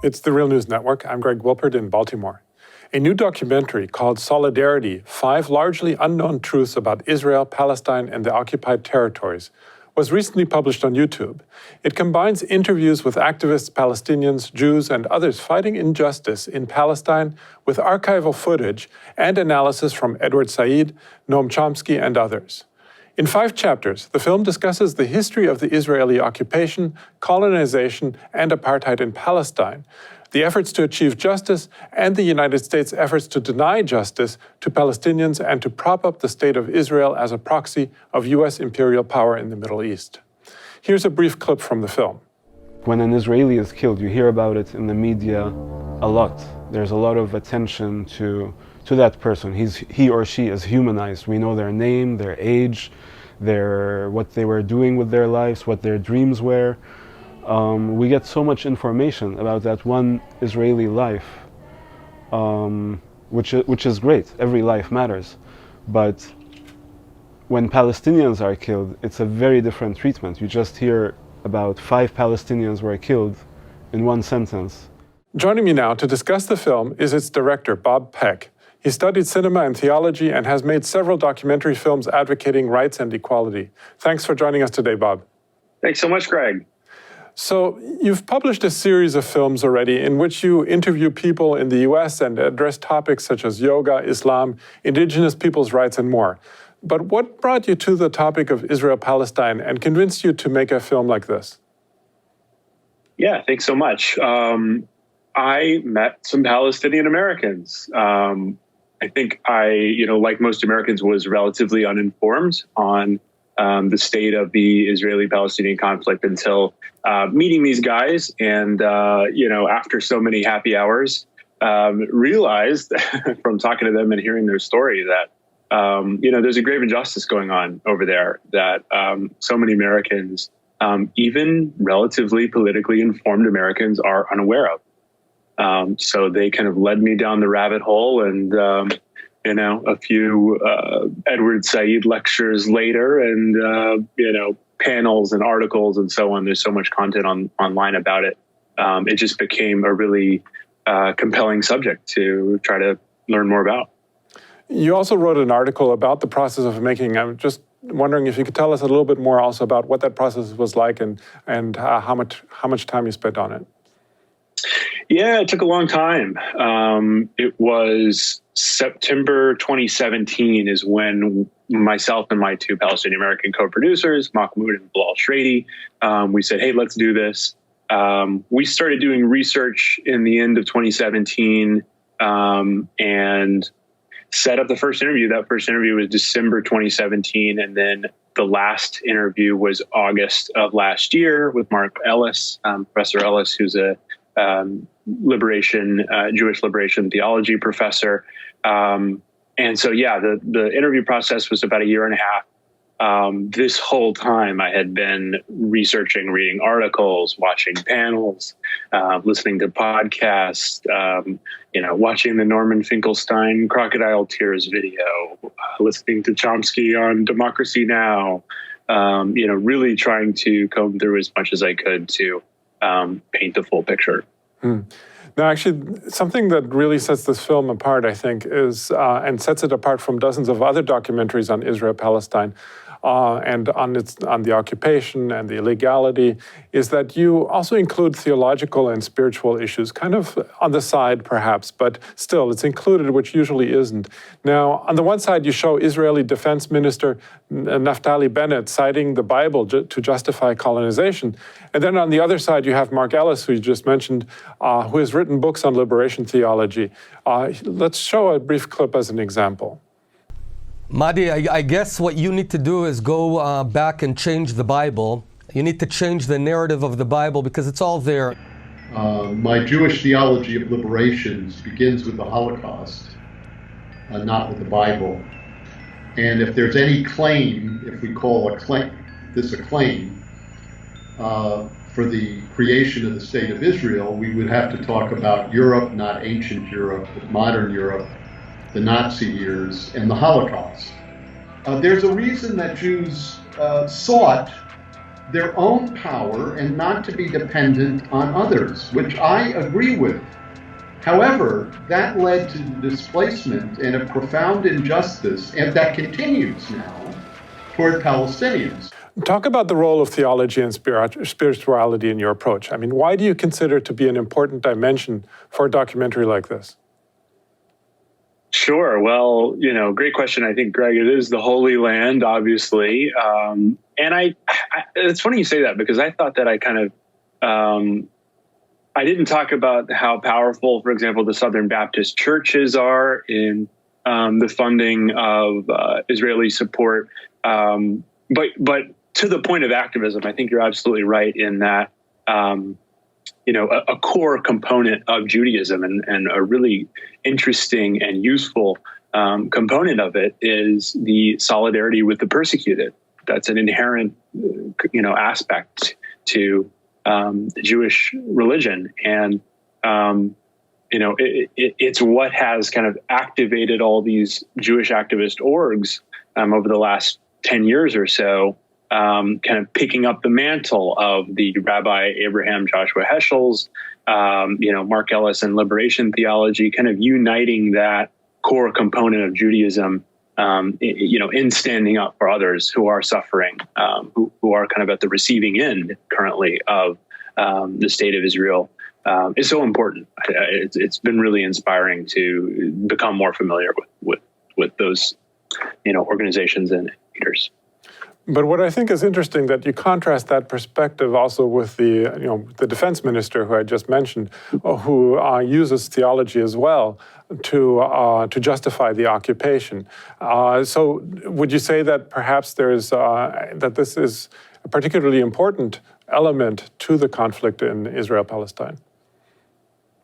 It's the Real News Network. I'm Greg Wilpert in Baltimore. A new documentary called Solidarity, 5 Largely Unknown Truths About Israel, Palestine, and the Occupied Territories, was recently published on YouTube. It combines interviews with activists, Palestinians, Jews, and others fighting injustice in Palestine with archival footage and analysis from Edward Said, Noam Chomsky, and others. In 5 chapters, the film discusses the history of the Israeli occupation, colonization, and apartheid in Palestine, the efforts to achieve justice, and the United States' efforts to deny justice to Palestinians and to prop up the state of Israel as a proxy of U.S. imperial power in the Middle East. Here's a brief clip from the film. When an Israeli is killed, you hear about it in the media a lot. There's a lot of attention to that person. He or she is humanized. We know their name, their age, what they were doing with their lives, what their dreams were. We get so much information about that one Israeli life, which is great. Every life matters. But when Palestinians are killed, it's a very different treatment. You just hear about 5 Palestinians were killed in one sentence. Joining me now to discuss the film is its director, Bob Peck. He studied cinema and theology and has made several documentary films advocating rights and equality. Thanks for joining us today, Bob. Thanks so much, Greg. So you've published a series of films already in which you interview people in the US and address topics such as yoga, Islam, indigenous people's rights, and more. But what brought you to the topic of Israel-Palestine and convinced you to make a film like this? Yeah, thanks so much. I met some Palestinian Americans. I think I, like most Americans, was relatively uninformed on the state of the Israeli-Palestinian conflict until meeting these guys. And, after so many happy hours, realized from talking to them and hearing their story that, there's a grave injustice going on over there that so many Americans, even relatively politically informed Americans, are unaware of. So they kind of led me down the rabbit hole, and a few Edward Said lectures later, and panels and articles and so on. There's so much content online about it. It just became a really compelling subject to try to learn more about. You also wrote an article about the process of making. I'm just wondering if you could tell us a little bit more also about what that process was like and how much time you spent on it. Yeah, it took a long time. It was September 2017 is when myself and my 2 Palestinian American co-producers, Mahmoud and Bilal Shrady, we said, hey, let's do this. We started doing research in the end of 2017 and set up the first interview. That first interview was December 2017. And then the last interview was August of last year with Mark Ellis, Professor Ellis, who's a Jewish liberation theology professor. And so, the interview process was about a year and a half. This whole time I had been researching, reading articles, watching panels, listening to podcasts, watching the Norman Finkelstein Crocodile Tears video, listening to Chomsky on Democracy Now!, really trying to comb through as much as I could to paint the full picture. Now, actually, something that really sets this film apart, I think, is and sets it apart from dozens of other documentaries on Israel-Palestine and on the occupation and the illegality, is that you also include theological and spiritual issues, kind of on the side, perhaps, but still, it's included, which usually isn't. Now, on the one side, you show Israeli Defense Minister Naftali Bennett citing the Bible to justify colonization. And then on the other side, you have Mark Ellis, who you just mentioned, who has written books on liberation theology. Let's show a brief clip as an example. Mahdi, I guess what you need to do is go back and change the Bible. You need to change the narrative of the Bible because it's all there. My Jewish theology of liberations begins with the Holocaust, not with the Bible. And if there's any claim, if we call this a claim, for the creation of the state of Israel, we would have to talk about Europe, not ancient Europe, but modern Europe, the Nazi years, and the Holocaust. There's a reason that Jews sought their own power and not to be dependent on others, which I agree with. However, that led to the displacement and a profound injustice, and that continues now, toward Palestinians. Talk about the role of theology and spirituality in your approach. I mean, why do you consider it to be an important dimension for a documentary like this? Sure. Well, great question. I think, Greg, it is the Holy Land, obviously. And it's funny you say that, because I thought that I kind of, I didn't talk about how powerful, for example, the Southern Baptist churches are in the funding of Israeli support. But to the point of activism, I think you're absolutely right in that, a core component of Judaism and a really interesting and useful component of it is the solidarity with the persecuted. That's an inherent, aspect to the Jewish religion. And, it's what has kind of activated all these Jewish activist orgs over the last 10 years or so, kind of picking up the mantle of the Rabbi Abraham Joshua Heschel's, Mark Ellis and liberation theology, kind of uniting that core component of Judaism, in standing up for others who are suffering, who are kind of at the receiving end currently of the state of Israel, is so important. It's been really inspiring to become more familiar with those, organizations and leaders. But what I think is interesting that you contrast that perspective also with the defense minister who I just mentioned, who uses theology as well to justify the occupation. So would you say that perhaps that this is a particularly important element to the conflict in Israel-Palestine?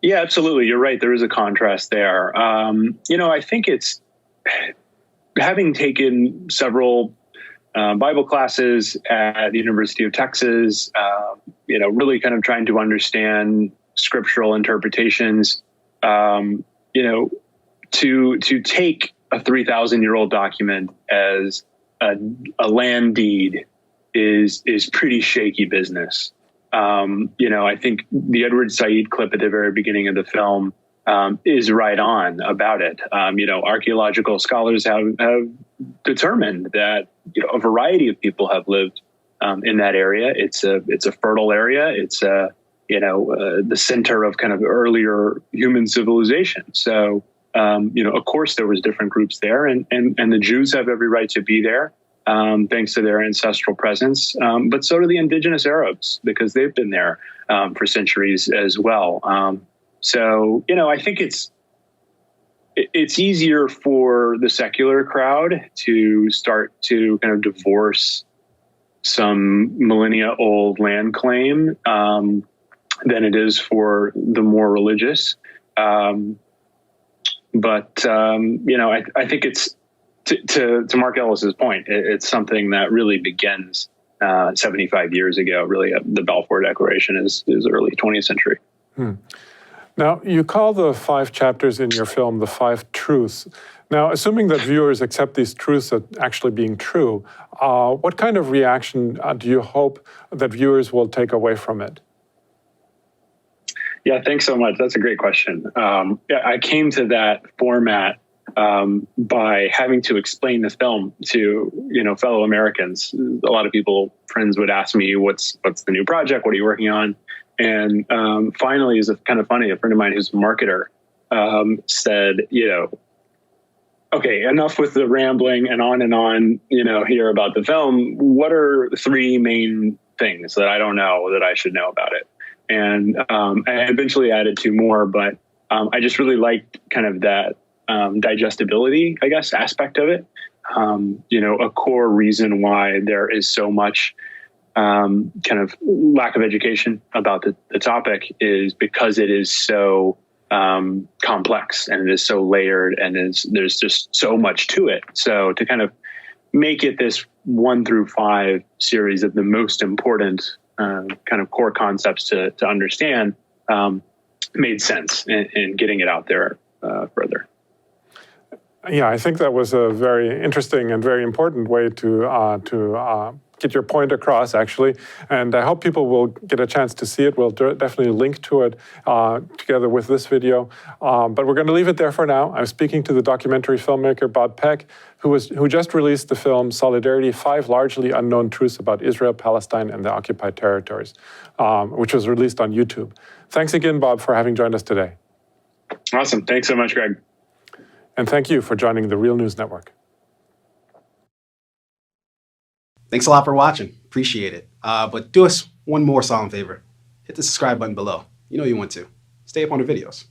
Yeah, absolutely. You're right. There is a contrast there. I think it's having taken several Bible classes at the University of Texas, really kind of trying to understand scriptural interpretations, to take a 3,000-year-old document as a land deed is pretty shaky business. I think the Edward Said clip at the very beginning of the film is right on about it. Archaeological scholars have determined that a variety of people have lived in that area. It's a fertile area. It's the center of kind of earlier human civilization. So of course there was different groups there, and the Jews have every right to be there, thanks to their ancestral presence. But so do the indigenous Arabs, because they've been there for centuries as well. So I think it's easier for the secular crowd to start to kind of divorce some millennia-old land claim than it is for the more religious. I think it's to Mark Ellis's point. It's something that really begins 75 years ago. Really, the Balfour Declaration is early 20th century. Now, you call the 5 chapters in your film the 5 truths. Now, assuming that viewers accept these truths as actually being true, what kind of reaction do you hope that viewers will take away from it? Yeah, thanks so much. That's a great question. I came to that format by having to explain the film to fellow Americans. A lot of friends would ask me, "What's the new project? What are you working on?" And finally, is kind of funny. A friend of mine who's a marketer said, "Okay, enough with the rambling and on, here about the film. What are the 3 main things that I don't know that I should know about it?" And I eventually added 2 more, but I just really liked kind of that digestibility, I guess, aspect of it. A core reason why there is so much kind of lack of education about the topic is because it is so complex, and it is so layered, and there's just so much to it. So to kind of make it this 1 through 5 series of the most important kind of core concepts to understand made sense in getting it out there further. Yeah, I think that was a very interesting and very important way to get your point across, actually. And I hope people will get a chance to see it. We'll definitely link to it together with this video. But we're going to leave it there for now. I'm speaking to the documentary filmmaker Bob Peck, who just released the film Solidarity, 5 Largely Unknown Truths About Israel, Palestine, and the Occupied Territories, which was released on YouTube. Thanks again, Bob, for having joined us today. Awesome. Thanks so much, Greg. And thank you for joining the Real News Network. Thanks a lot for watching. Appreciate it. But do us one more solemn favor. Hit the subscribe button below. You know you want to. Stay up on the videos.